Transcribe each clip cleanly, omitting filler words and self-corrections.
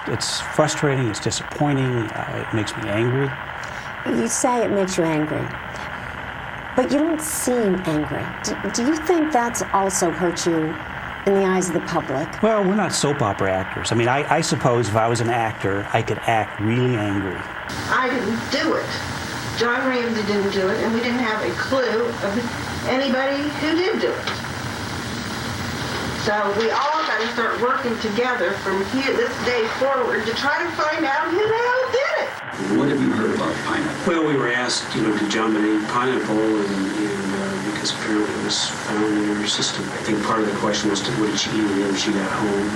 It's frustrating, it's disappointing, it makes me angry. You say it makes you angry, but you don't seem angry. Do you think that's also hurt you in the eyes of the public? Well, we're not soap opera actors. I mean, I suppose if I was an actor, I could act really angry. I didn't do it. John Ramsey didn't do it, and we didn't have a clue of anybody who did do it. So we all got to start working together from this day forward to try to find out who the hell did it. What have you heard about pineapple? Well, we were asked, did JonBenet pineapple, and because apparently it was found in her system. I think part of the question was, what did she eat when she got home?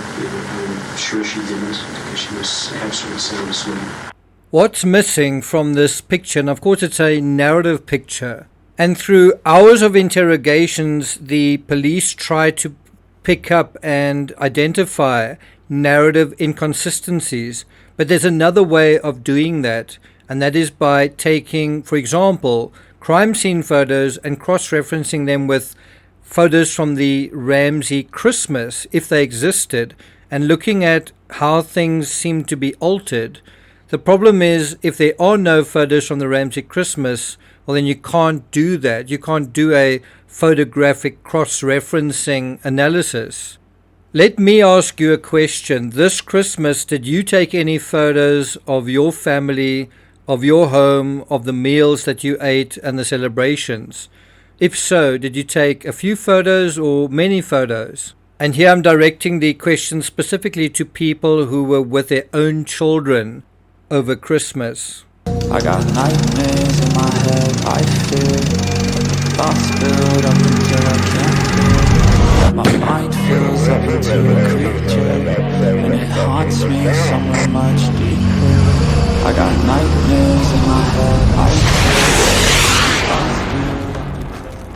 I'm sure she didn't, because she was absolutely sound asleep. What's missing from this picture? And of course, it's a narrative picture. And through hours of interrogations, the police tried to pick up and identify narrative inconsistencies. But there's another way of doing that, and that is by taking, for example, crime scene photos and cross-referencing them with photos from the Ramsey Christmas, if they existed, and looking at how things seem to be altered. The problem is, if there are no photos from the Ramsey Christmas, well, then you can't do that. You can't do a photographic cross-referencing analysis. Let me ask you a question. This Christmas, did you take any photos of your family, of your home, of the meals that you ate and the celebrations? If so, did you take a few photos or many photos? And here I'm directing the question specifically to people who were with their own children over Christmas. I got nightmares in my head, I fear thoughts build up until I can't feel. My mind fills up into a creature, and it haunts me somewhere much deeper. I got nightmares in my head, I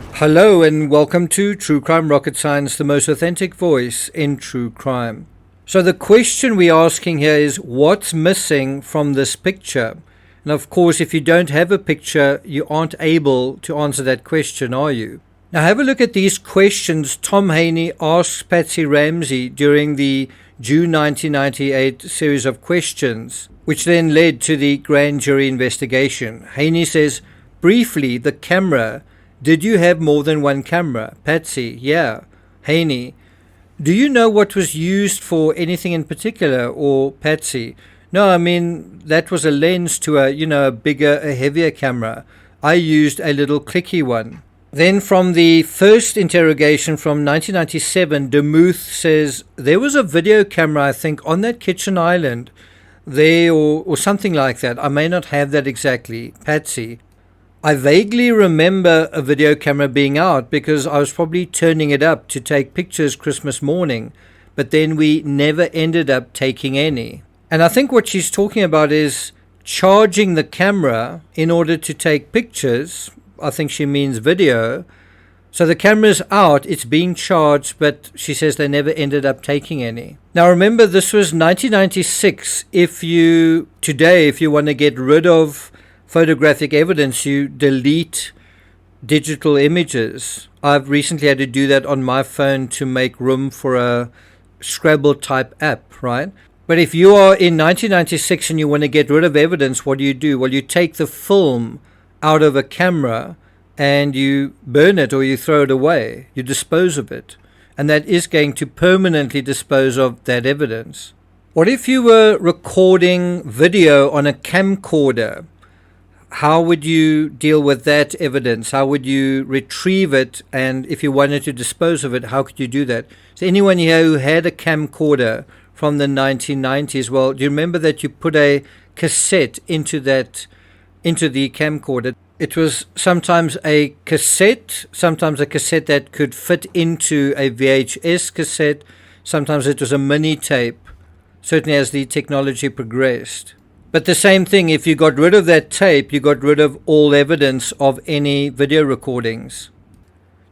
fear. Hello and welcome to True Crime Rocket Science, the most authentic voice in true crime. So the question we're asking here is, what's missing from this picture? And of course, if you don't have a picture, you aren't able to answer that question, are you? Now have a look at these questions Tom Haney asked Patsy Ramsey during the June 1998 series of questions, which then led to the grand jury investigation. Haney says, briefly, the camera. Did you have more than one camera? Patsy, yeah. Haney, do you know what was used for anything in particular? Or Patsy, no, I mean, that was a lens to a bigger, a heavier camera. I used a little clicky one. Then from the first interrogation from 1997, DeMuth says, there was a video camera, I think, on that kitchen island there or something like that. I may not have that exactly. Patsy, I vaguely remember a video camera being out because I was probably turning it up to take pictures Christmas morning, but then we never ended up taking any. And I think what she's talking about is charging the camera in order to take pictures. I think she means video. So the camera's out, it's being charged, but she says they never ended up taking any. Now remember, this was 1996. If you want to get rid of photographic evidence, you delete digital images. I've recently had to do that on my phone to make room for a Scrabble type app, right? But if you are in 1996 and you want to get rid of evidence, what do? Well, you take the film out of a camera and you burn it or you throw it away. You dispose of it. And that is going to permanently dispose of that evidence. What if you were recording video on a camcorder? How would you deal with that evidence? How would you retrieve it? And if you wanted to dispose of it, how could you do that? Is anyone here who had a camcorder from the 1990s? Well, do you remember that you put a cassette into the camcorder? It was sometimes a cassette that could fit into a VHS cassette. Sometimes it was a mini tape, certainly as the technology progressed. But the same thing, if you got rid of that tape, you got rid of all evidence of any video recordings.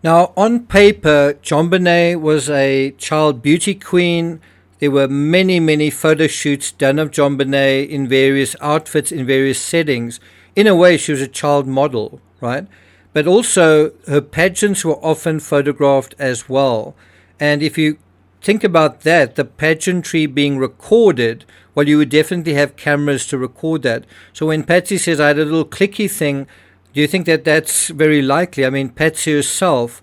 Now, on paper, JonBenet was a child beauty queen. There were many, many photo shoots done of JonBenet in various outfits, in various settings. In a way, she was a child model, right? But also, her pageants were often photographed as well. And if you think about that, the pageantry being recorded, well, you would definitely have cameras to record that. So when Patsy says, I had a little clicky thing, do you think that that's very likely? I mean, Patsy herself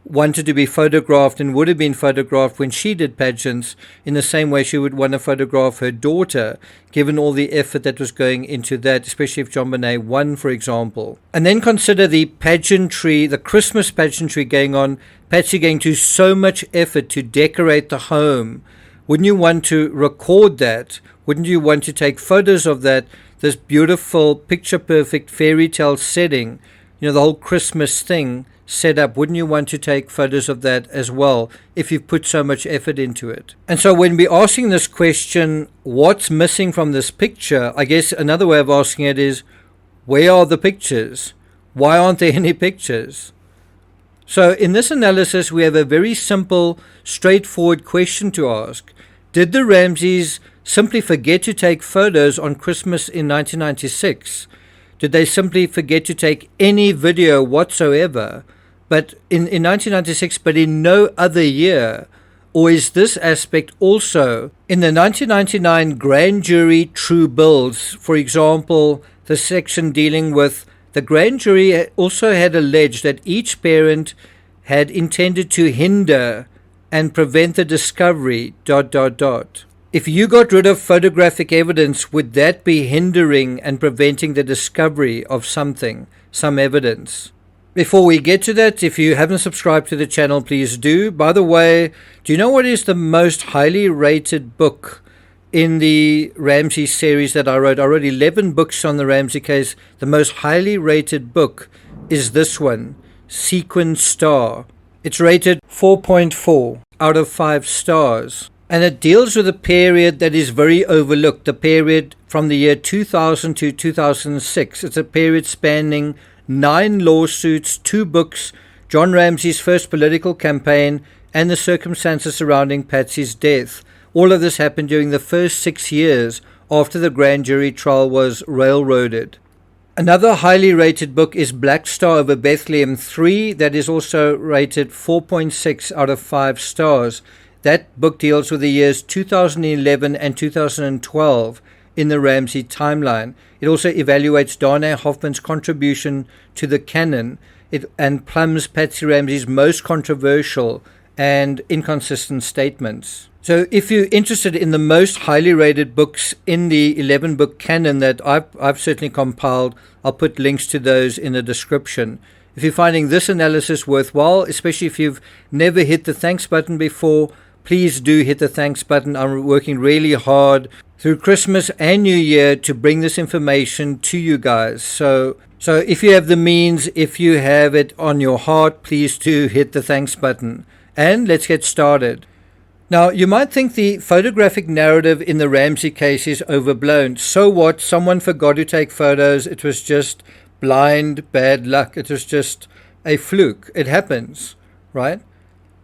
wanted to be photographed and would have been photographed when she did pageants in the same way she would want to photograph her daughter, given all the effort that was going into that, especially if JonBenet won, for example. And then consider the pageantry, the Christmas pageantry going on, Patsy going to so much effort to decorate the home. Wouldn't you want to record that? Wouldn't you want to take photos of that, this beautiful, picture-perfect fairy tale setting, the whole Christmas thing set up? Wouldn't you want to take photos of that as well if you've put so much effort into it? And so when we're asking this question, what's missing from this picture, I guess another way of asking it is, where are the pictures? Why aren't there any pictures? So in this analysis, we have a very simple, straightforward question to ask. Did the Ramseys simply forget to take photos on Christmas in 1996? Did they simply forget to take any video whatsoever, but in 1996, but in no other year? Or is this aspect also in the 1999 grand jury true bills, for example, the section dealing with the grand jury also had alleged that each parent had intended to hinder and prevent the discovery, ... If you got rid of photographic evidence, would that be hindering and preventing the discovery of something, some evidence? Before we get to that, if you haven't subscribed to the channel, please do. By the way, do you know what is the most highly rated book in the Ramsey series that I wrote? I wrote 11 books on the Ramsey case. The most highly rated book is this one, Sequin Star. It's rated 4.4 out of 5 stars. And it deals with a period that is very overlooked, the period from the year 2000 to 2006. It's a period spanning 9 lawsuits, 2 books, John Ramsey's first political campaign, and the circumstances surrounding Patsy's death. All of this happened during the first 6 years after the grand jury trial was railroaded. Another highly rated book is Black Star over Bethlehem 3, that is also rated 4.6 out of 5 stars. That book deals with the years 2011 and 2012 in the Ramsey timeline. It also evaluates Dana Hoffman's contribution to the canon and plumbs Patsy Ramsey's most controversial and inconsistent statements. So if you're interested in the most highly rated books in the 11-book canon that I've certainly compiled, I'll put links to those in the description. If you're finding this analysis worthwhile, especially if you've never hit the thanks button before, please do hit the thanks button. I'm working really hard through Christmas and New Year to bring this information to you guys. So if you have the means, if you have it on your heart, please do hit the thanks button. And let's get started. Now, you might think the photographic narrative in the Ramsey case is overblown. So what? Someone forgot to take photos. It was just blind bad luck. It was just a fluke. It happens, right?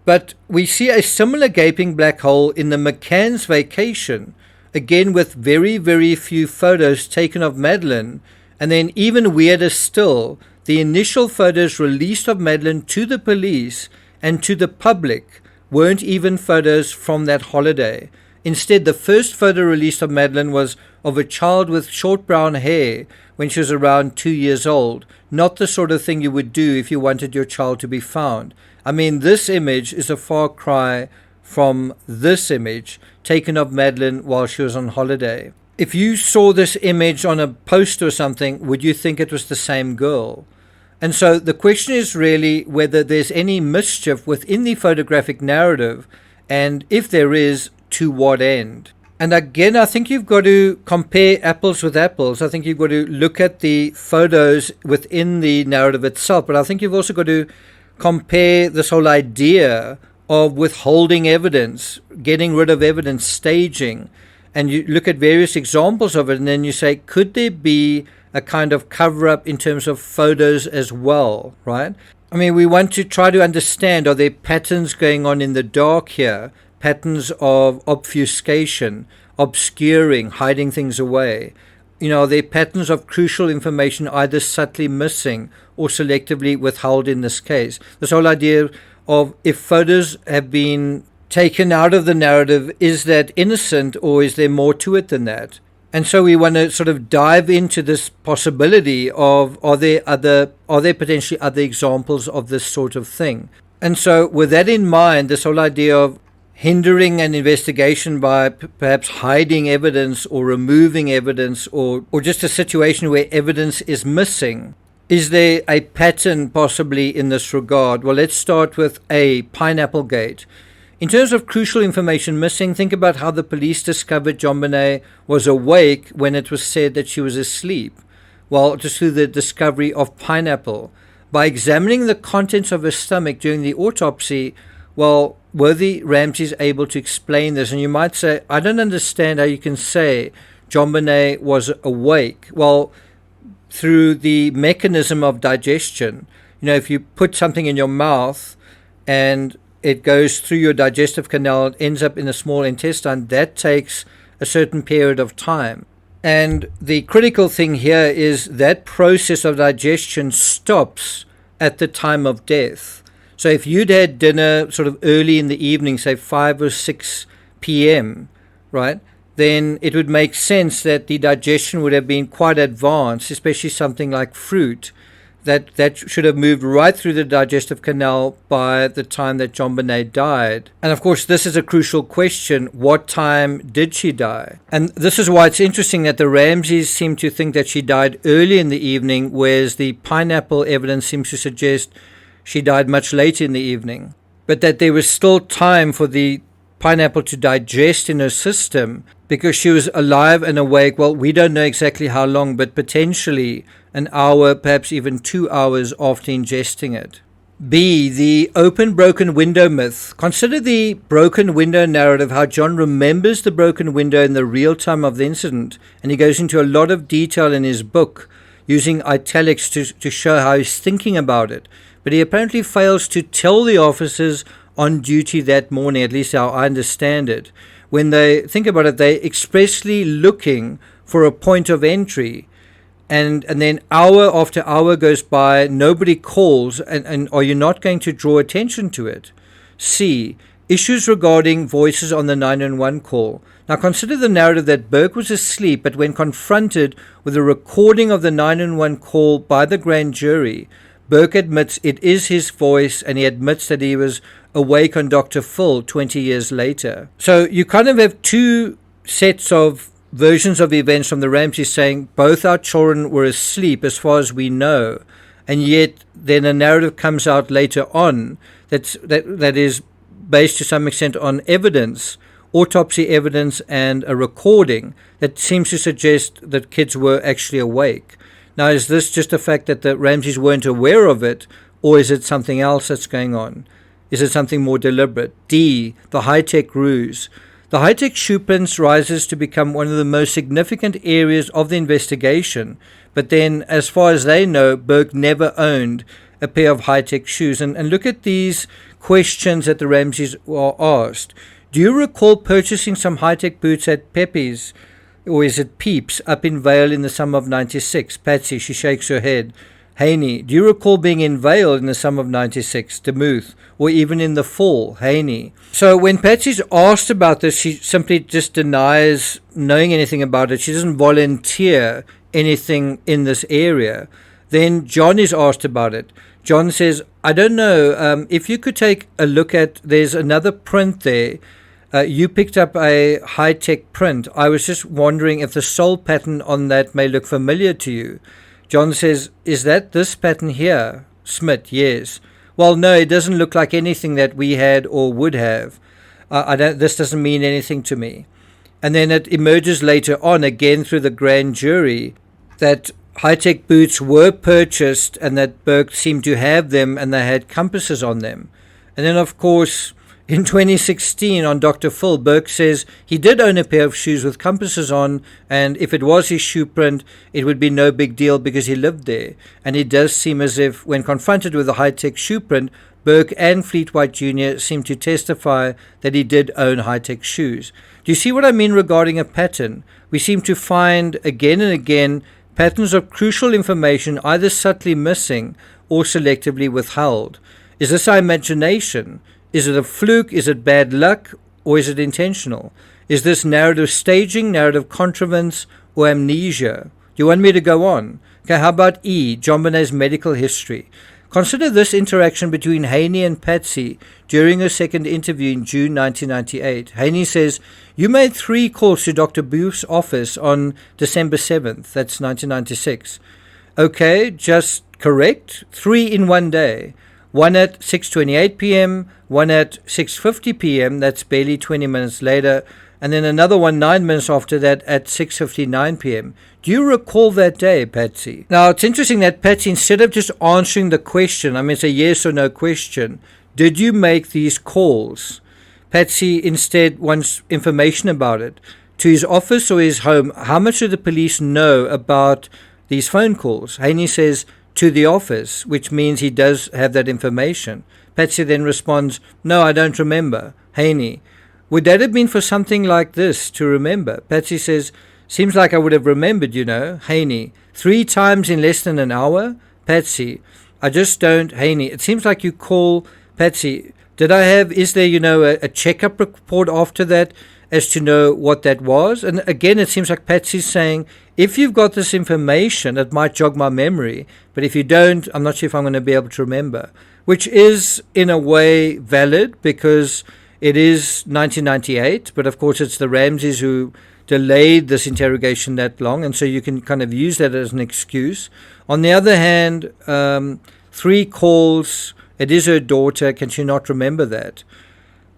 But we see a similar gaping black hole in the McCann's vacation, again with very, very few photos taken of Madeleine, and then even weirder still, the initial photos released of Madeleine to the police and to the public weren't even photos from that holiday. Instead, the first photo released of Madeleine was of a child with short brown hair when she was around 2 years old, not the sort of thing you would do if you wanted your child to be found. I mean, this image is a far cry from this image taken of Madeleine while she was on holiday. If you saw this image on a poster or something, would you think it was the same girl? And so the question is really whether there's any mischief within the photographic narrative, and if there is, to what end? And again, I think you've got to compare apples with apples. I think you've got to look at the photos within the narrative itself, but I think you've also got to compare this whole idea of withholding evidence, getting rid of evidence, staging, and you look at various examples of it, and then you say, could there be a kind of cover-up in terms of photos as well, right? I mean, we want to try to understand, are there patterns going on in the dark here, patterns of obfuscation, obscuring, hiding things away? Are there patterns of crucial information either subtly missing or selectively withheld in this case? This whole idea of if photos have been taken out of the narrative, is that innocent or is there more to it than that? And so we want to sort of dive into this possibility of are there potentially other examples of this sort of thing? And so with that in mind, this whole idea of hindering an investigation by perhaps hiding evidence or removing evidence or just a situation where evidence is missing. Is there a pattern possibly in this regard? Well, let's start with A, Pineapple Gate. In terms of crucial information missing, think about how the police discovered JonBenet was awake when it was said that she was asleep. Well, just through the discovery of pineapple. By examining the contents of her stomach during the autopsy, well, were the Ramseys able to explain this? And you might say, I don't understand how you can say JonBenet was awake. Well, through the mechanism of digestion. If you put something in your mouth and it goes through your digestive canal, it ends up in the small intestine, that takes a certain period of time. And the critical thing here is that process of digestion stops at the time of death. So if you'd had dinner sort of early in the evening, say 5 or 6 p.m., right, then it would make sense that the digestion would have been quite advanced, especially something like fruit, that should have moved right through the digestive canal by the time that JonBenet died. And of course, this is a crucial question. What time did she die? And this is why it's interesting that the Ramseys seem to think that she died early in the evening, whereas the pineapple evidence seems to suggest she died much later in the evening. But that there was still time for the pineapple to digest in her system because she was alive and awake. Well, we don't know exactly how long, but potentially an hour, perhaps even 2 hours after ingesting it. B, the open broken window myth. Consider the broken window narrative, how John remembers the broken window in the real time of the incident, and he goes into a lot of detail in his book, using italics to show how he's thinking about it. But he apparently fails to tell the officers on duty that morning, at least how I understand it. When they think about it, they're expressly looking for a point of entry. And then hour after hour goes by, nobody calls, and are you not going to draw attention to it? C, issues regarding voices on the 911 call. Now consider the narrative that Burke was asleep, but when confronted with a recording of the 911 call by the grand jury, Burke admits it is his voice, and he admits that he was awake on Dr. Phil 20 years later. So you kind of have two sets of versions of events from the Ramseys saying both our children were asleep as far as we know, and yet then a narrative comes out later on that is based to some extent on evidence, autopsy evidence and a recording that seems to suggest that kids were actually awake. Now, is this just the fact that the Ramseys weren't aware of it, or is it something else that's going on? Is it something more deliberate? D, the high-tech ruse. The high-tech shoe prints rises to become one of the most significant areas of the investigation, but then, as far as they know, Burke never owned a pair of high-tech shoes. And look at these questions that the Ramseys are asked. Do you recall purchasing some high-tech boots at Pepe's, or is it Peeps, up in Vale in the summer of 96? Patsy, she shakes her head. Haney, do you recall being in Vale in the summer of 96? Demuth, or even in the fall? Haney. So when Patsy's asked about this, she simply just denies knowing anything about it. She doesn't volunteer anything in this area. Then John is asked about it. John says, I don't know, if you could take a look at, there's another print there. You picked up a high-tech print. I was just wondering if the sole pattern on that may look familiar to you. John says, is that this pattern here? Smith, yes. Well, no, it doesn't look like anything that we had or would have. This doesn't mean anything to me. And then it emerges later on, again through the grand jury, that high-tech boots were purchased and that Burke seemed to have them and they had compasses on them. And then, of course, in 2016, on Dr. Phil, Burke says he did own a pair of shoes with compasses on, and if it was his shoe print, it would be no big deal because he lived there. And it does seem as if, when confronted with a high-tech shoe print, Burke and Fleet White Jr. seem to testify that he did own high-tech shoes. Do you see what I mean regarding a pattern? We seem to find again and again patterns of crucial information either subtly missing or selectively withheld. Is this our imagination? Is it a fluke? Is it bad luck? Or is it intentional? Is this narrative staging, narrative contrivance, or amnesia? Do you want me to go on? Okay, how about E, JonBenet's medical history? Consider this interaction between Haney and Patsy during her second interview in June 1998. Haney says, "You made 3 calls to Dr. Booth's office on December 7th. That's 1996. Okay, just correct. 3 in one day. One at 6:28 p.m., one at 6:50 p.m., that's barely 20 minutes later, and then another one 9 minutes after that at 6:59 p.m. Do you recall that day, Patsy?" Now, it's interesting that Patsy, instead of just answering the question, I mean, it's a yes or no question, did you make these calls? Patsy instead wants information about it. To his office or his home, how much do the police know about these phone calls? Haney says, to the office, which means he does have that information. Patsy then responds, "No, I don't remember." Haney, would that have been for something like this, to remember? Patsy says, "Seems like I would have remembered, you know." Haney, 3 times in less than an hour? Patsy, I just don't. Haney, it seems like you call. Patsy, is there, a checkup report after that as to know what that was? And again, it seems like Patsy's saying, if you've got this information, it might jog my memory, but if you don't, I'm not sure if I'm going to be able to remember, which is in a way valid because it is 1998, but of course it's the Ramseys who delayed this interrogation that long, and so you can kind of use that as an excuse. On the other hand, 3 calls, it is her daughter, can she not remember that?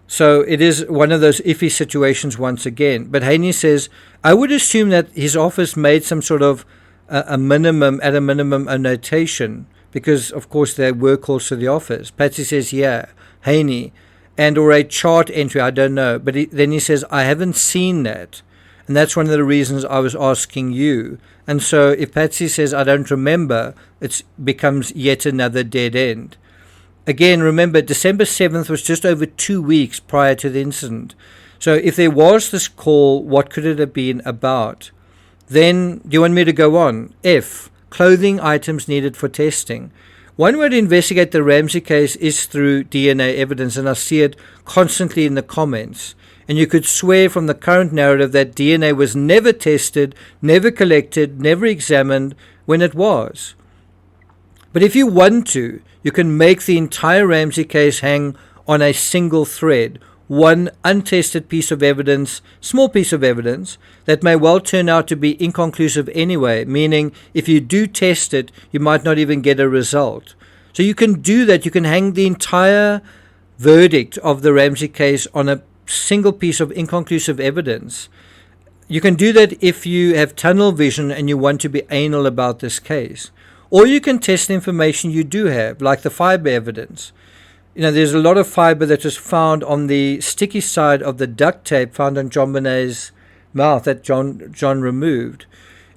So it is one of those iffy situations once again. But Haney says, I would assume that his office made some sort of a minimum a notation, because of course there were calls to the office. Patsy says, yeah. Haney, and or a chart entry, I don't know. But then he says, I haven't seen that. And that's one of the reasons I was asking you. And so if Patsy says, I don't remember, it becomes yet another dead end. Again, remember, December 7th was just over 2 weeks prior to the incident. So if there was this call, what could it have been about? Then, do you want me to go on? F, clothing items needed for testing. One way to investigate the Ramsey case is through DNA evidence, and I see it constantly in the comments. And you could swear from the current narrative that DNA was never tested, never collected, never examined when it was. But if you want to, you can make the entire Ramsey case hang on a single thread, one untested piece of evidence, small piece of evidence, that may well turn out to be inconclusive anyway, meaning if you do test it, you might not even get a result. So you can do that. You can hang the entire verdict of the Ramsey case on a single piece of inconclusive evidence. You can do that if you have tunnel vision and you want to be anal about this case. Or you can test the information you do have, like the fiber evidence. You know, there's a lot of fiber that was found on the sticky side of the duct tape found on JonBenet's mouth that John removed.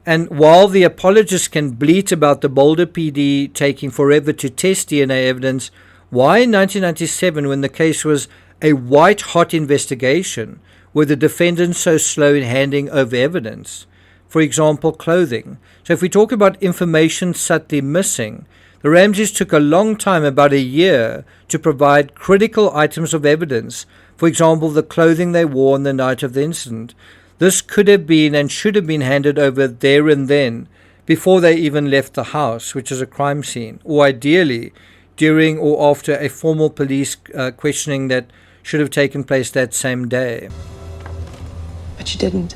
And while the apologists can bleat about the Boulder PD taking forever to test DNA evidence, why in 1997, when the case was a white-hot investigation, were the defendants so slow in handing over evidence? For example, clothing. So if we talk about information subtly missing, the Ramseys took a long time, about a year, to provide critical items of evidence. For example, the clothing they wore on the night of the incident. This could have been and should have been handed over there and then, before they even left the house, which is a crime scene, or ideally during or after a formal police questioning that should have taken place that same day. But you didn't.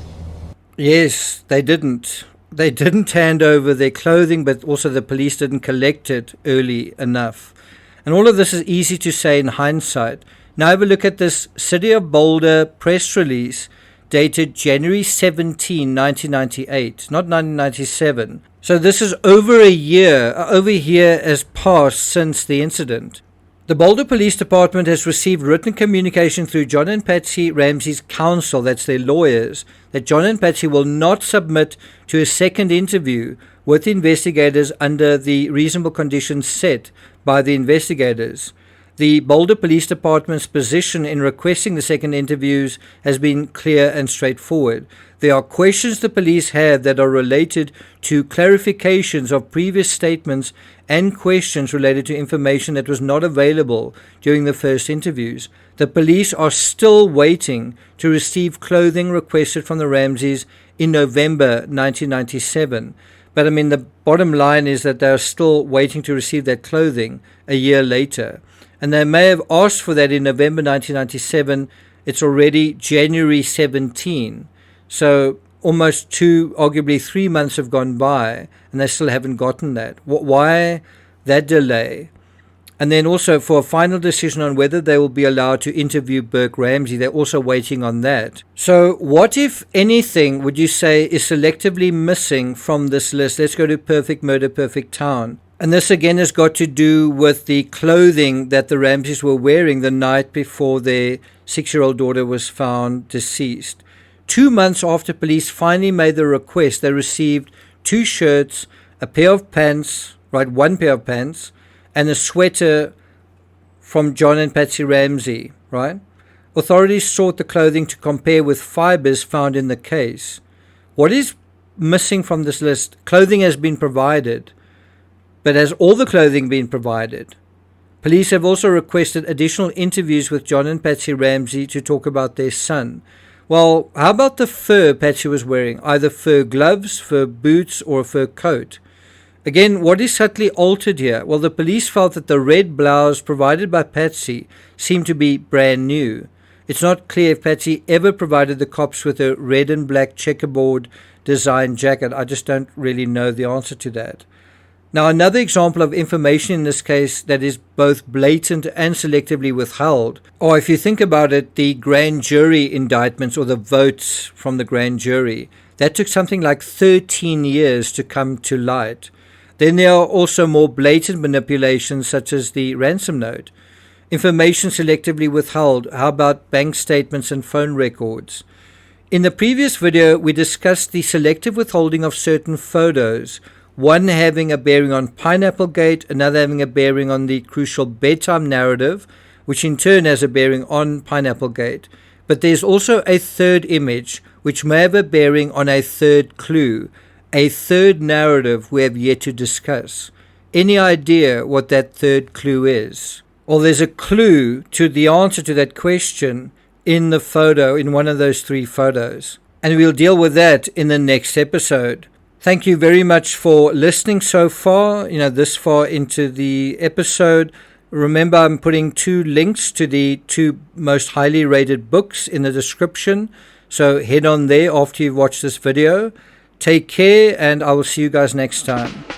Yes, they didn't. They didn't hand over their clothing, but also the police didn't collect it early enough. And all of this is easy to say in hindsight. Now have a look at this City of Boulder press release dated January 17, 1998, not 1997. So this is over a year has passed since the incident. The Boulder Police Department has received written communication through John and Patsy Ramsey's counsel, that's their lawyers, that John and Patsy will not submit to a second interview with investigators under the reasonable conditions set by the investigators. The Boulder Police Department's position in requesting the second interviews has been clear and straightforward. There are questions the police have that are related to clarifications of previous statements and questions related to information that was not available during the first interviews. The police are still waiting to receive clothing requested from the Ramseys in November 1997. But I mean, the bottom line is that they're still waiting to receive that clothing a year later. And they may have asked for that in November 1997. It's already January 17. So almost 2, arguably 3 months have gone by, and they still haven't gotten that. Why that delay? And then also for a final decision on whether they will be allowed to interview Burke Ramsey, they're also waiting on that. So what, if anything, would you say is selectively missing from this list? Let's go to Perfect Murder, Perfect Town. And this again has got to do with the clothing that the Ramseys were wearing the night before their 6-year-old daughter was found deceased. 2 months after police finally made the request, they received 2 shirts, a pair of pants, right, 1 pair of pants, and a sweater from John and Patsy Ramsey, right? Authorities sought the clothing to compare with fibers found in the case. What is missing from this list? Clothing has been provided. But has all the clothing been provided? Police have also requested additional interviews with John and Patsy Ramsey to talk about their son. Well, how about the fur Patsy was wearing? Either fur gloves, fur boots, or a fur coat. Again, what is subtly altered here? Well, the police felt that the red blouse provided by Patsy seemed to be brand new. It's not clear if Patsy ever provided the cops with a red and black checkerboard design jacket. I just don't really know the answer to that. Now, another example of information in this case that is both blatant and selectively withheld, or if you think about it, the grand jury indictments or the votes from the grand jury, that took something like 13 years to come to light. Then there are also more blatant manipulations such as the ransom note. Information selectively withheld. How about bank statements and phone records? In the previous video, we discussed the selective withholding of certain photos, one having a bearing on Pineapple Gate, another having a bearing on the crucial bedtime narrative, which in turn has a bearing on Pineapple Gate. But there's also a third image, which may have a bearing on a third clue, a third narrative we have yet to discuss. Any idea what that third clue is? Well, there's a clue to the answer to that question in the photo, in one of those 3 photos. And we'll deal with that in the next episode. Thank you very much for listening so far, this far into the episode. Remember, I'm putting 2 links to the 2 most highly rated books in the description. So head on there after you've watched this video. Take care, and I will see you guys next time.